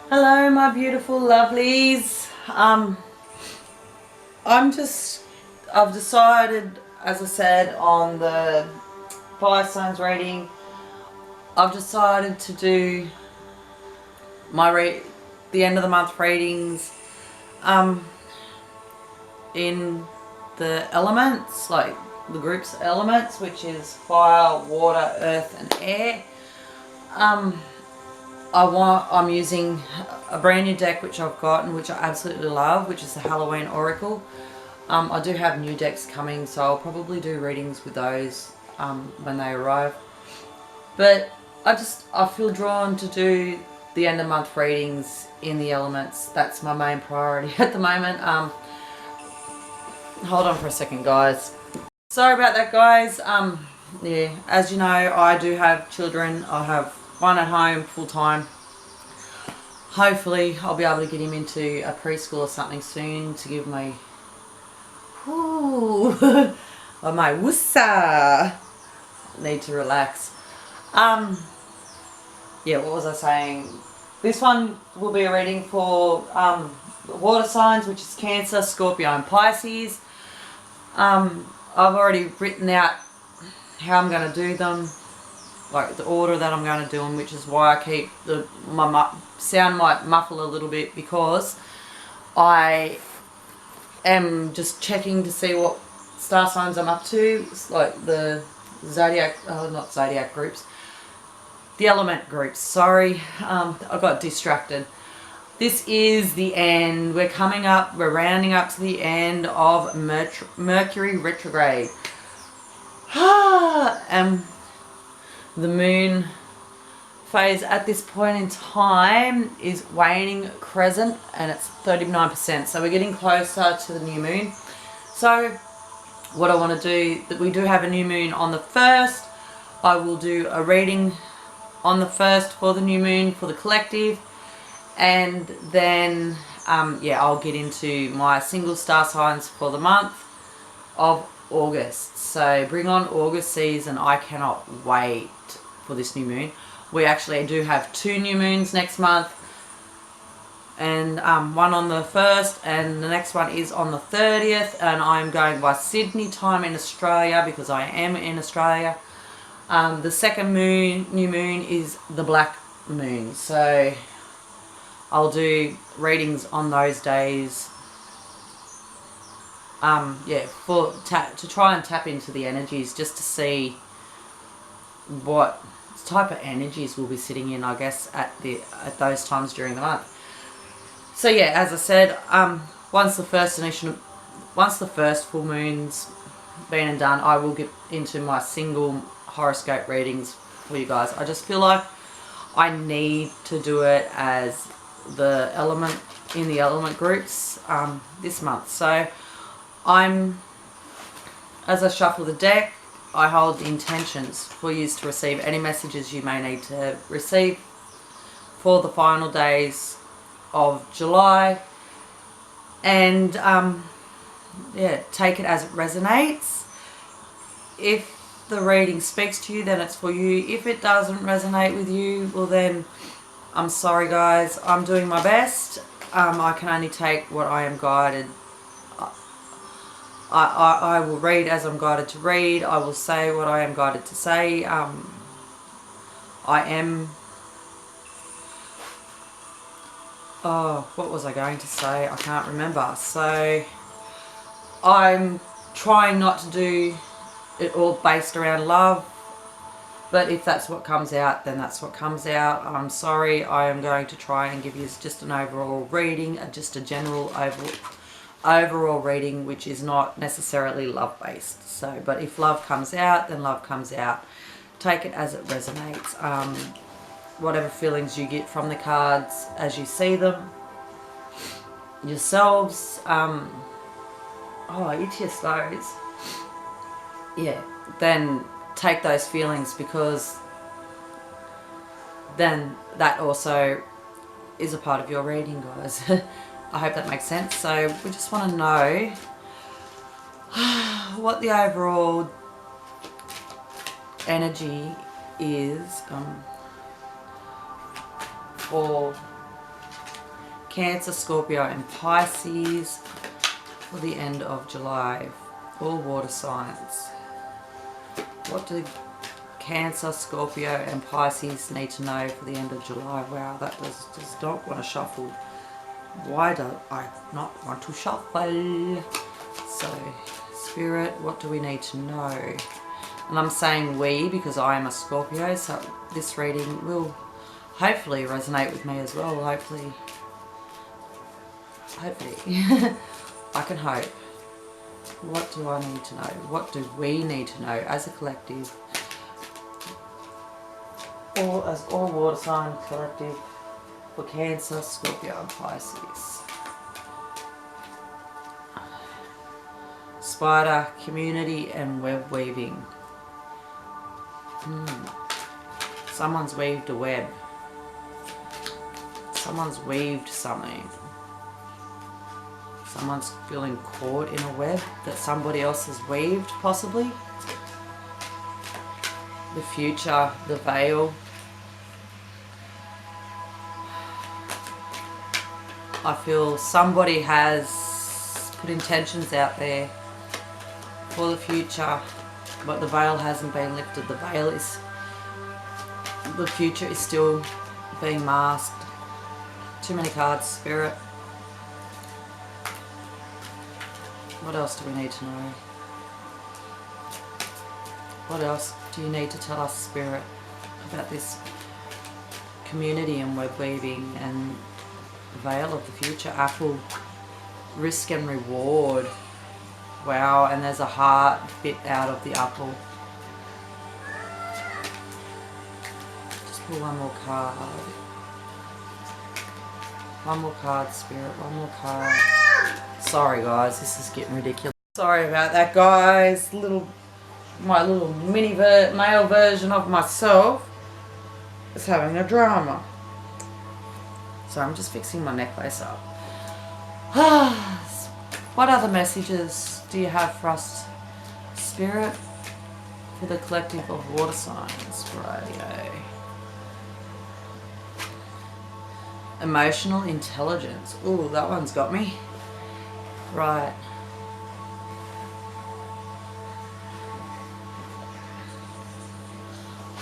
Hello, my beautiful lovelies. I've decided, as I said on the fire signs reading, I've decided to do the end of the month readings, in the elements, like the group's elements, which is fire, water, earth, and air. I'm using a brand new deck which I've gotten, which I absolutely love, which is the Halloween Oracle. I do have new decks coming, so I'll probably do readings with those when they arrive. But I feel drawn to do the end of month readings in the elements. That's my main priority at the moment. Hold on for a second, guys. Sorry about that, guys. Yeah, as you know, I do have children. I have one at home full time. Hopefully I'll be able to get him into a preschool or something soon to give my or my wussa. Need to relax. Yeah, what was I saying? This one will be a reading for water signs, which is Cancer, Scorpio, and Pisces. I've already written out how I'm going to do them, like the order that I'm going to do them, which is why I keep my sound might muffle a little bit, because I am just checking to see what star signs I'm up to. It's like the not zodiac groups, the element groups. Sorry, I got distracted. This is the end. We're rounding up to the end of Mercury retrograde. And the moon phase at this point in time is waning crescent, and it's 39%. So we're getting closer to the new moon. So what I want to do, that we do have a new moon on the 1st. I will do a reading on the 1st for the new moon for the collective. And then, I'll get into my single star signs for the month of August. So bring on August season. I cannot wait for this new moon. We actually do have 2 new moons next month, and one on the 1st, and the next one is on the 30th, and I'm going by Sydney time in Australia because I am in Australia. The second new moon is the black moon, so I'll do readings on those days. To try and tap into the energies, just to see what type of energies we'll be sitting in, I guess, at those times during the month. So yeah, as I said, once the first full moon's been and done, I will get into my single horoscope readings for you guys. I just feel like I need to do it as the element in the element groups this month. So as I shuffle the deck, I hold the intentions for you to receive any messages you may need to receive for the final days of July. And take it as it resonates. If the reading speaks to you, then it's for you. If it doesn't resonate with you, well then, I'm sorry, guys. I'm doing my best. I can only take what I am guided. I will read as I'm guided to read. I will say what I am guided to say. What was I going to say? I can't remember. So I'm trying not to do it all based around love. But if that's what comes out, then that's what comes out. I'm sorry. I am going to try and give you just an overall reading, just a general overall reading, which is not necessarily love based. So, but if love comes out, then love comes out. Take it as it resonates. Whatever feelings you get from the cards as you see them yourselves. Itchiest those. Yeah, then take those feelings, because then that also is a part of your reading, guys. I hope that makes sense. So we just want to know what the overall energy is for Cancer, Scorpio and Pisces for the end of July. All water signs. What do Cancer, Scorpio and Pisces need to know for the end of July? Wow, that does not want to shuffle. Why do I not want to shuffle? So, Spirit, what do we need to know? And I'm saying we because I am a Scorpio, so this reading will hopefully resonate with me as well. Hopefully. I can hope. What do I need to know? What do we need to know as a collective? Or as all water sign collective for Cancer, Scorpio and Pisces. Spider, community and web weaving. Someone's weaved a web. Someone's weaved something. Someone's feeling caught in a web that somebody else has weaved, possibly. The future, the veil. I feel somebody has put intentions out there for the future, but the veil hasn't been lifted. The future is still being masked. Too many cards, Spirit. What else do we need to know? What else do you need to tell us, Spirit, about this community and web weaving and veil of the future? Apple, risk and reward. Wow, and there's a heart bit out of the apple. Just pull one more card. One more card, Spirit, one more card. Sorry guys, this is getting ridiculous. Sorry about that, guys. My little mini male version of myself is having a drama. So I'm just fixing my necklace up. What other messages do you have for us, Spirit, for the collective of water signs? Radio. Emotional intelligence. Ooh, that one's got me. Right.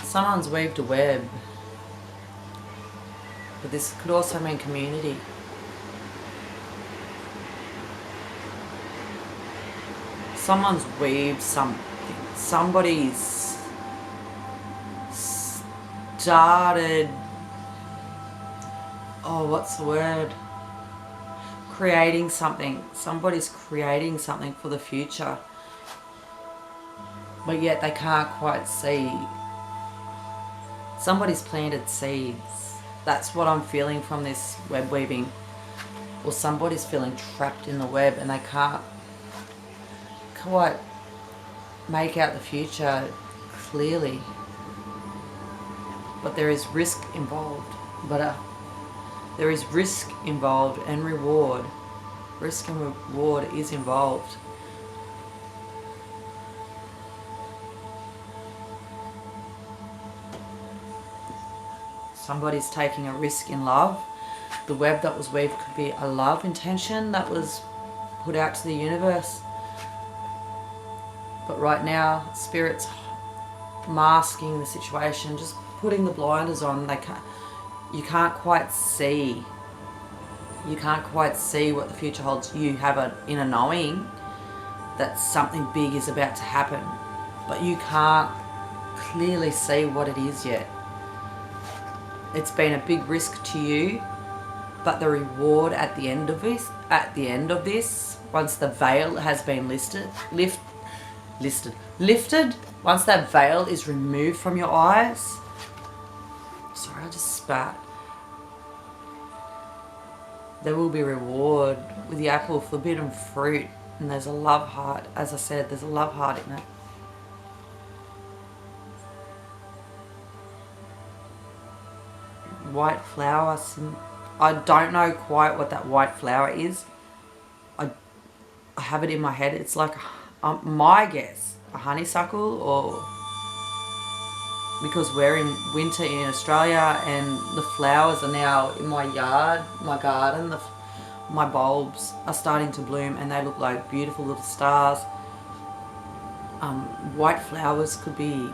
Someone's weaved a web. But this could also mean community. Someone's weaved something. Somebody's started... Oh, what's the word? Creating something. Somebody's creating something for the future. But yet they can't quite see. Somebody's planted seeds. That's what I'm feeling from this web weaving. Or somebody's feeling trapped in the web and they can't quite make out the future clearly. But there is risk involved. There is risk involved and reward. Risk and reward is involved. Somebody's taking a risk in love. The web that was weaved could be a love intention that was put out to the universe. But right now, Spirit's masking the situation, just putting the blinders on. You can't quite see. You can't quite see what the future holds. You have an inner knowing that something big is about to happen, but you can't clearly see what it is yet. It's been a big risk to you, but the reward at the end of this, once the veil has been lifted, once that veil is removed from your eyes. Sorry, I just spat. There will be reward with the apple, forbidden fruit, and there's a love heart. As I said, there's a love heart in it. White flower. I don't know quite what that white flower is. I have it in my head. It's like, my guess, a honeysuckle or because we're in winter in Australia and the flowers are now in my yard, my garden, my bulbs are starting to bloom and they look like beautiful little stars. White flowers could be,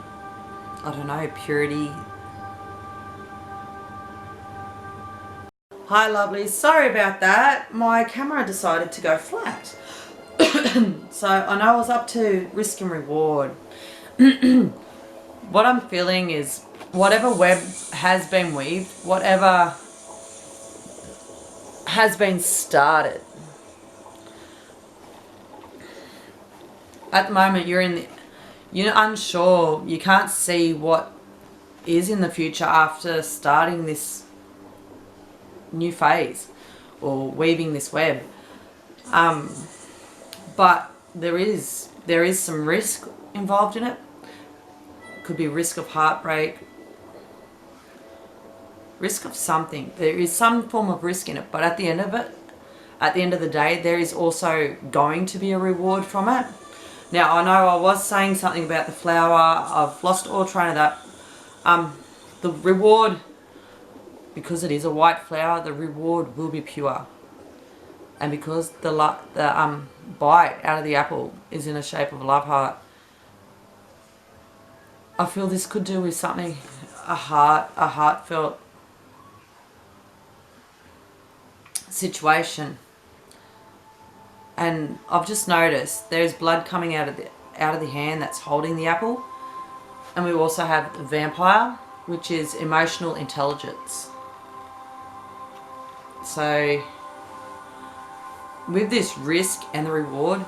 I don't know, purity. Hi lovely, sorry about that. My camera decided to go flat. So I know I was up to risk and reward. What I'm feeling is whatever web has been weaved, whatever has been started. At the moment you're unsure, you can't see what is in the future after starting this new phase or weaving this web. But there is some risk involved in it. Could be risk of heartbreak, risk of something. There is some form of risk in it, but at the end of the day, there is also going to be a reward from it. Now, I know I was saying something about the flower. I've lost all train of that. The reward, because it is a white flower, the reward will be pure. And because the bite out of the apple is in the shape of a love heart, I feel this could do with something, a heartfelt situation. And I've just noticed there's blood coming out of the hand that's holding the apple. And we also have the vampire, which is emotional intelligence. So with this risk and the reward,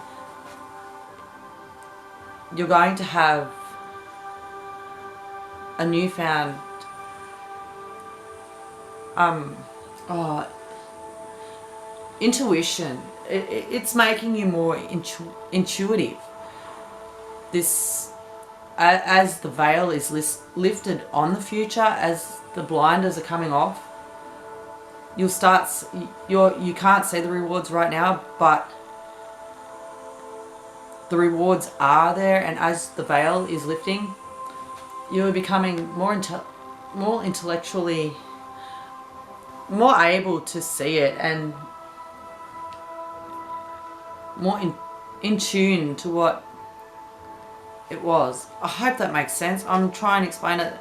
you're going to have a newfound intuition. It's making you more intuitive. This, as the veil is lifted on the future, as the blinders are coming off, you can't see the rewards right now, but the rewards are there. And as the veil is lifting, you're becoming more intellectually more able to see it and more in tune to what it was. I hope that makes sense. I'm trying to explain it.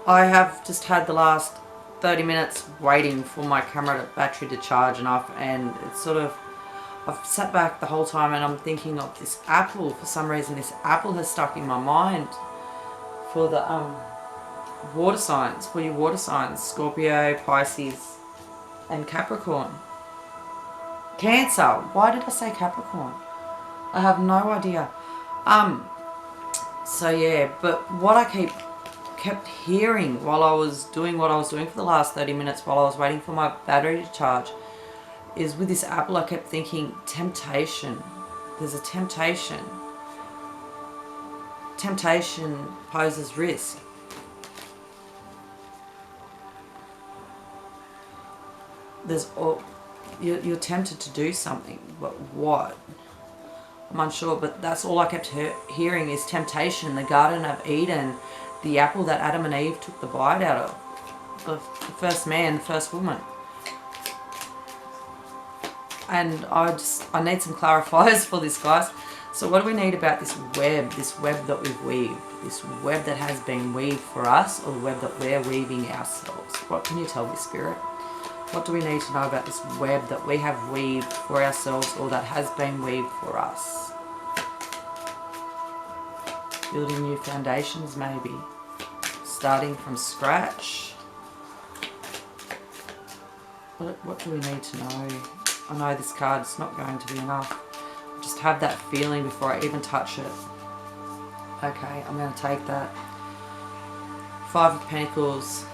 I have just had the last 30 minutes waiting for my camera battery to charge enough, and it's sort of, I've sat back the whole time and I'm thinking of this apple. For some reason this apple has stuck in my mind for the water signs, for your water signs, Scorpio, Pisces and Capricorn. Cancer. Why did I say Capricorn? I have no idea. So yeah, but what I kept hearing while I was doing what I was doing for the last 30 minutes while I was waiting for my battery to charge is with this apple I kept thinking temptation. There's a temptation. Temptation poses risk. You're tempted to do something, but what? I'm unsure, but that's all I kept hearing is temptation. The Garden of Eden, the apple that Adam and Eve took the bite out of, the first man, the first woman. And I need some clarifiers for this, guys. So what do we need about this web that we've weaved, this web that has been weaved for us, or the web that we're weaving ourselves? What can you tell me, Spirit? What do we need to know about this web that we have weaved for ourselves, or that has been weaved for us? Building new foundations, maybe. Starting from scratch. What do we need to know? I know this card's not going to be enough. Just have that feeling before I even touch it. Okay, I'm going to take that. Five of Pentacles.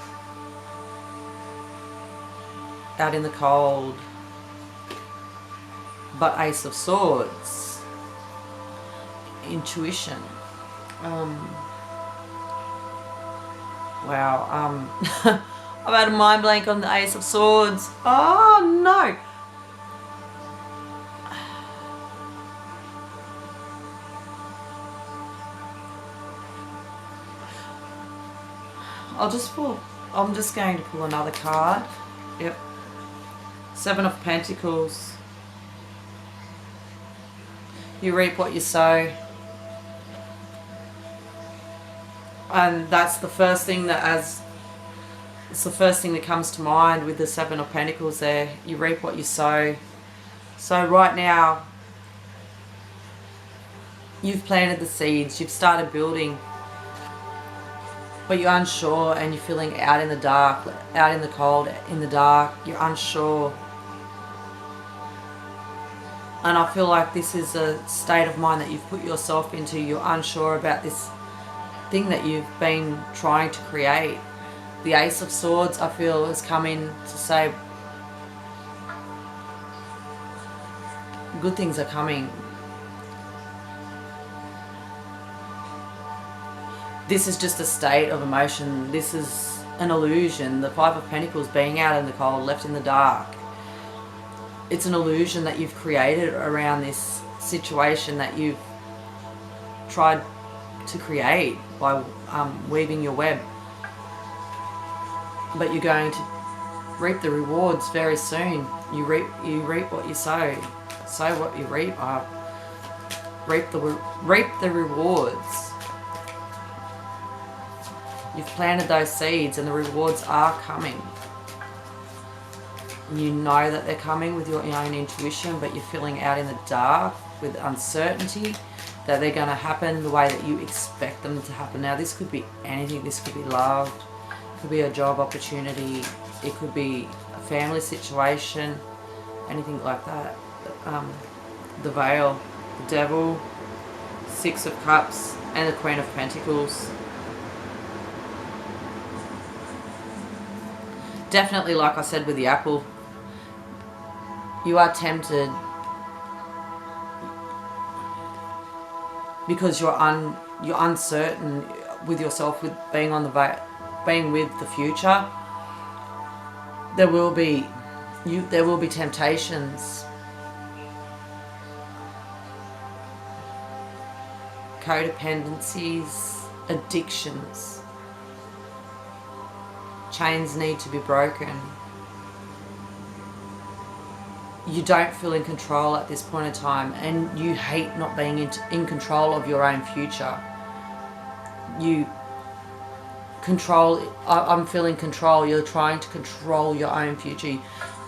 Out in the cold. But Ace of Swords. Intuition. Wow. I've had a mind blank on the Ace of Swords. Oh no. I'm just going to pull another card. Yep. Seven of Pentacles. You reap what you sow. And that's the first thing it's the first thing that comes to mind with the Seven of Pentacles there. You reap what you sow. So right now, you've planted the seeds, you've started building, but you're unsure and you're feeling out in the dark, out in the cold, in the dark, you're unsure. And I feel like this is a state of mind that you've put yourself into. You're unsure about this thing that you've been trying to create. The Ace of Swords, I feel, has come in to say good things are coming. This is just a state of emotion. This is an illusion. The Five of Pentacles, being out in the cold, left in the dark. It's an illusion that you've created around this situation that you've tried to create by weaving your web. But you're going to reap the rewards very soon. You reap what you sow. Sow what you reap. Reap the rewards. You've planted those seeds and the rewards are coming. You know that they're coming with your own intuition, but you're feeling out in the dark with uncertainty that they're going to happen the way that you expect them to happen. Now, this could be anything. This could be love. It could be a job opportunity. It could be a family situation. Anything like that. The Veil, the Devil, Six of Cups, and the Queen of Pentacles. Definitely, like I said with the Apple, you are tempted because you're uncertain with yourself, with being on the being with the future. There will be temptations, codependencies, addictions. Chains need to be broken. You don't feel in control at this point in time, and you hate not being in control of your own future. You control, I'm feeling control. You're trying to control your own future.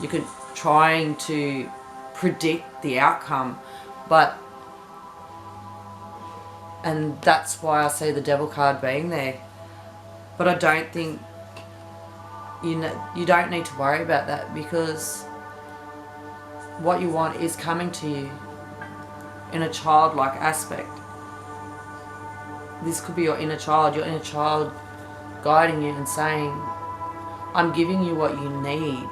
You're trying to predict the outcome, and that's why I see the Devil card being there. But I don't think, you don't need to worry about that, because what you want is coming to you in a childlike aspect. This could be your inner child guiding you and saying, I'm giving you what you need.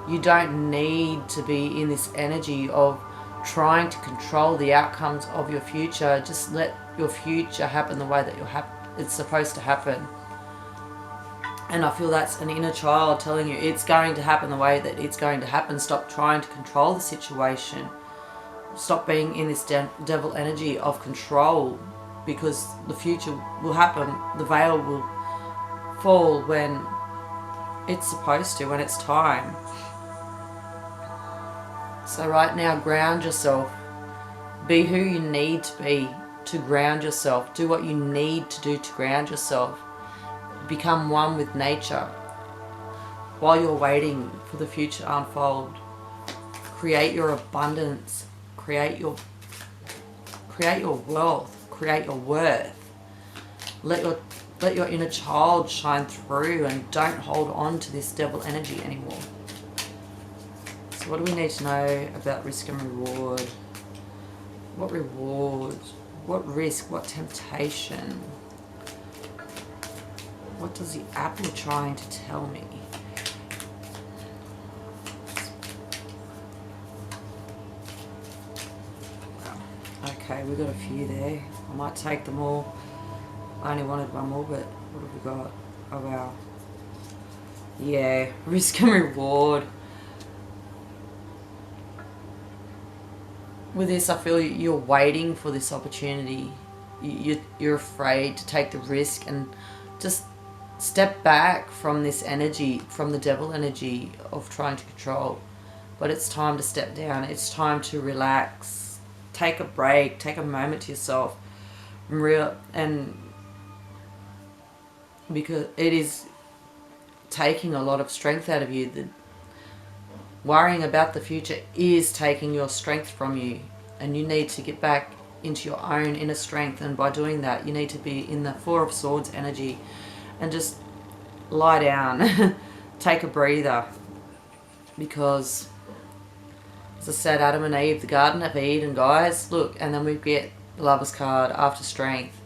You don't need to be in this energy of trying to control the outcomes of your future. Just let your future happen the way that it's supposed to happen. And I feel that's an inner child telling you it's going to happen the way that it's going to happen. Stop trying to control the situation. Stop being in this devil energy of control, because the future will happen. The veil will fall when it's supposed to, when it's time. So right now, ground yourself. Be who you need to be to ground yourself. Do what you need to do to ground yourself. Become one with nature while you're waiting for the future to unfold. Create your abundance. Create your wealth. Create your worth. Let your inner child shine through, and don't hold on to this devil energy anymore. So what do we need to know about risk and reward? What reward? What risk? What temptation? What does the Apple trying to tell me? Okay, we got a few there. I might take them all. I only wanted one more, but what have we got? Oh wow. Yeah, risk and reward. With this, I feel you're waiting for this opportunity. You're afraid to take the risk and just step back from this energy, from the devil energy of trying to control. But it's time to step down. It's time to relax. Take a break. Take a moment to yourself. And because it is taking a lot of strength out of you. The worrying about the future is taking your strength from you. And you need to get back into your own inner strength. And by doing that, you need to be in the Four of Swords energy. And just lie down. Take a breather. Because, as I said, Adam and Eve, the Garden of Eden, guys. Look, and then we get the Lover's card after strength.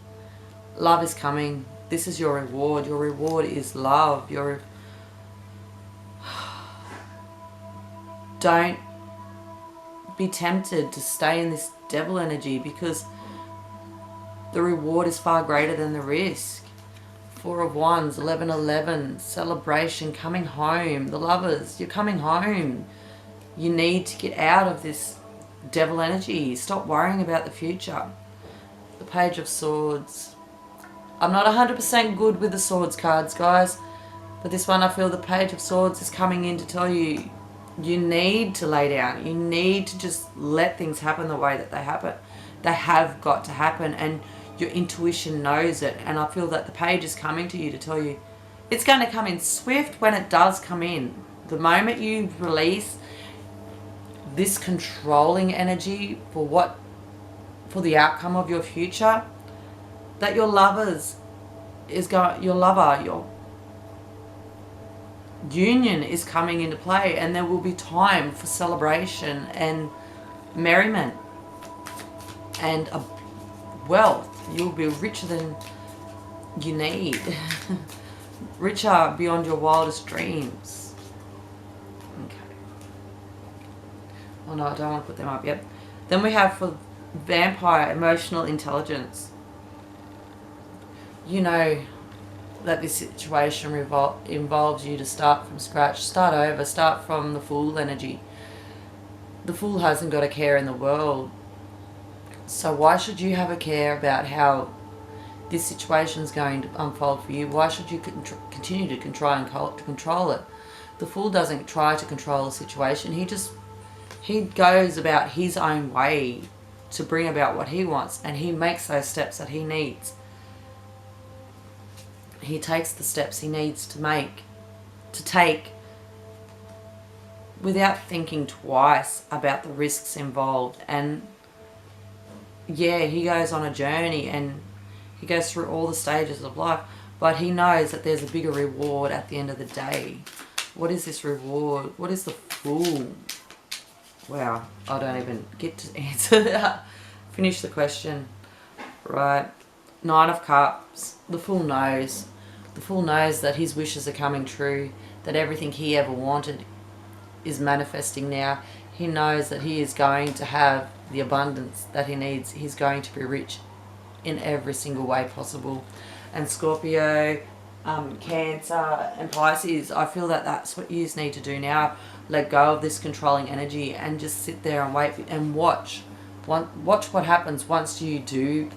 Love is coming. This is your reward. Your reward is love. Don't be tempted to stay in this devil energy, because the reward is far greater than the risk. Four of Wands, 1111, celebration, coming home. The lovers, you're coming home. You need to get out of this devil energy. Stop worrying about the future. The Page of Swords. I'm not 100% good with the Swords cards, guys. But this one, I feel the Page of Swords is coming in to tell you, you need to lay down. You need to just let things happen the way that they happen. They have got to happen, and your intuition knows it. And I feel that the Page is coming to you to tell you it's going to come in swift when it does come in. The moment you release this controlling energy for the outcome of your future, that your your union is coming into play, and there will be time for celebration and merriment and wealth. You'll be richer than you need. Richer beyond your wildest dreams. Okay. Oh no, I don't want to put them up yet. Then we have for Vampire, emotional intelligence. You know that this situation involves you to start from scratch, start over, start from the Fool energy. The Fool hasn't got a care in the world. So why should you have a care about how this situation is going to unfold for you? Why should you continue to control it? The Fool doesn't try to control the situation. He goes about his own way to bring about what he wants, and he makes those steps that he needs. He takes the steps he needs to take without thinking twice about the risks involved. And yeah, he goes on a journey and he goes through all the stages of life, but he knows that there's a bigger reward at the end of the day. What is this reward? What is the Fool? Wow, I don't even get to answer that. Finish the question. Right. Nine of Cups. The Fool knows. The Fool knows that his wishes are coming true, that everything he ever wanted is manifesting now. He knows that he is going to have the abundance that he needs. He's going to be rich in every single way possible. And Scorpio, Cancer and Pisces, I feel that that's what you need to do now. Let go of this controlling energy and just sit there and wait and watch what happens once you do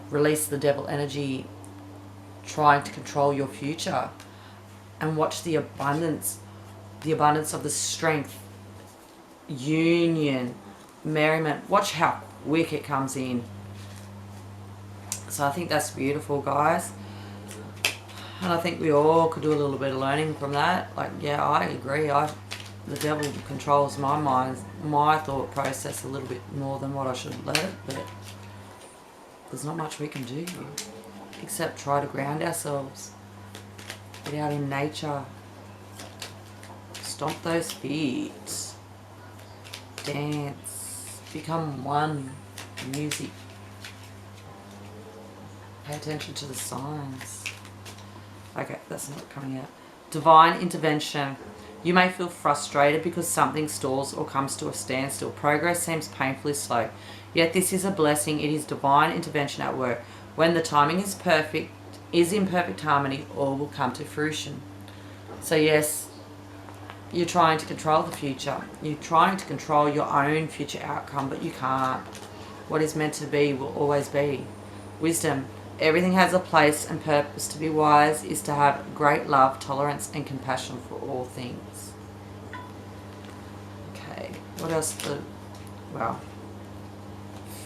release the devil energy trying to control your future, and watch the abundance of the strength, union, merriment. Watch how quick it comes in. So I think that's beautiful, guys. And I think we all could do a little bit of learning from that. Like, yeah, I agree. The devil controls my mind, my thought process a little bit more than what I should let it, but there's not much we can do except try to ground ourselves. Get out in nature. Stomp those feet. Dance. Become one. Music. Pay attention to the signs. Okay, that's not coming out. Divine intervention. You may feel frustrated because something stalls or comes to a standstill. Progress seems painfully slow. Yet this is a blessing. It is divine intervention at work. When the timing is perfect, is in perfect harmony, all will come to fruition. So yes, you're trying to control the future. You're trying to control your own future outcome, but you can't. What is meant to be will always be. Wisdom. Everything has a place and purpose. To be wise is to have great love, tolerance, and compassion for all things. Okay, what else? Well,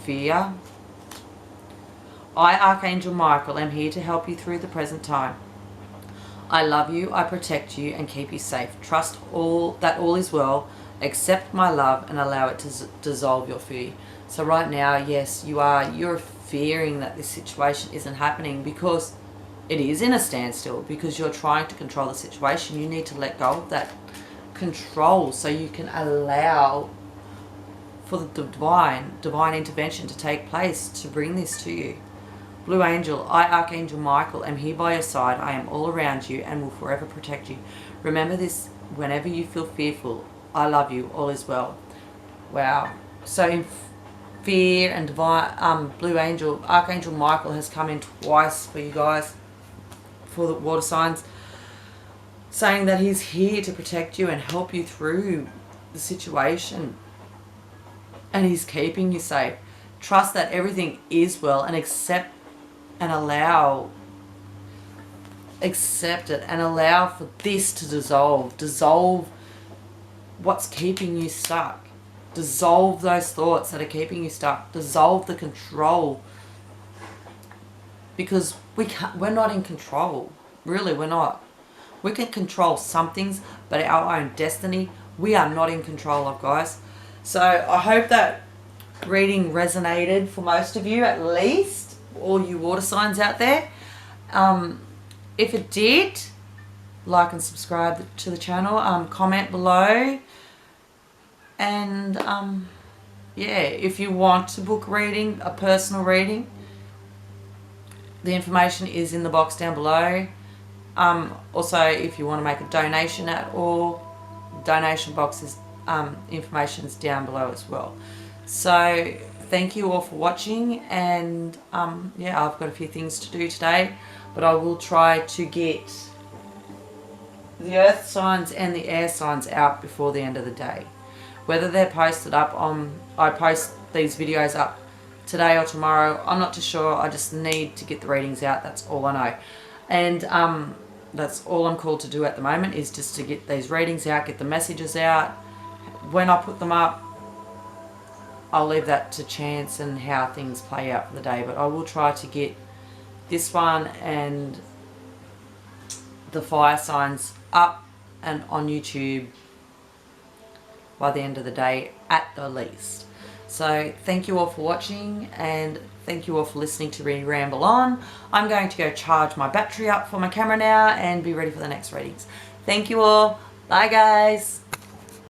fear. I, Archangel Michael, am here to help you through the present time. I love you, I protect you, and keep you safe. Trust that all is well. Accept my love and allow it to dissolve your fear. So right now, yes, you're fearing that this situation isn't happening because it is in a standstill, because you're trying to control the situation. You need to let go of that control so you can allow for the divine intervention to take place to bring this to you. Blue Angel, I, Archangel Michael, am here by your side. I am all around you and will forever protect you. Remember this whenever you feel fearful. I love you. All is well. Wow. So in fear and divine, Blue Angel, Archangel Michael has come in twice for you guys, for the water signs, saying that he's here to protect you and help you through the situation. And he's keeping you safe. Trust that everything is well and accept it and allow for this to dissolve what's keeping you stuck, dissolve those thoughts that are keeping you stuck, dissolve the control, because we're not in control. Really, we're not. We can control some things, but our own destiny we are not in control of, guys. So I hope that reading resonated for most of you, at least all you water signs out there. If it did, like and subscribe to the channel, comment below, and yeah, if you want to book reading, a personal reading, the information is in the box down below. Also, if you want to make a donation at all, donation box is information is down below as well. So thank you all for watching, and yeah, I've got a few things to do today, but I will try to get the earth signs and the air signs out before the end of the day. Whether they're posted up on, I post these videos up today or tomorrow, I'm not too sure. I just need to get the readings out, that's all I know. And that's all I'm called to do at the moment, is just to get these readings out, get the messages out. When I put them up, I'll leave that to chance and how things play out for the day, but I will try to get this one and the fire signs up and on YouTube by the end of the day at the least. So thank you all for watching, and thank you all for listening to me ramble on. I'm going to go charge my battery up for my camera now and be ready for the next readings. Thank you all. Bye guys.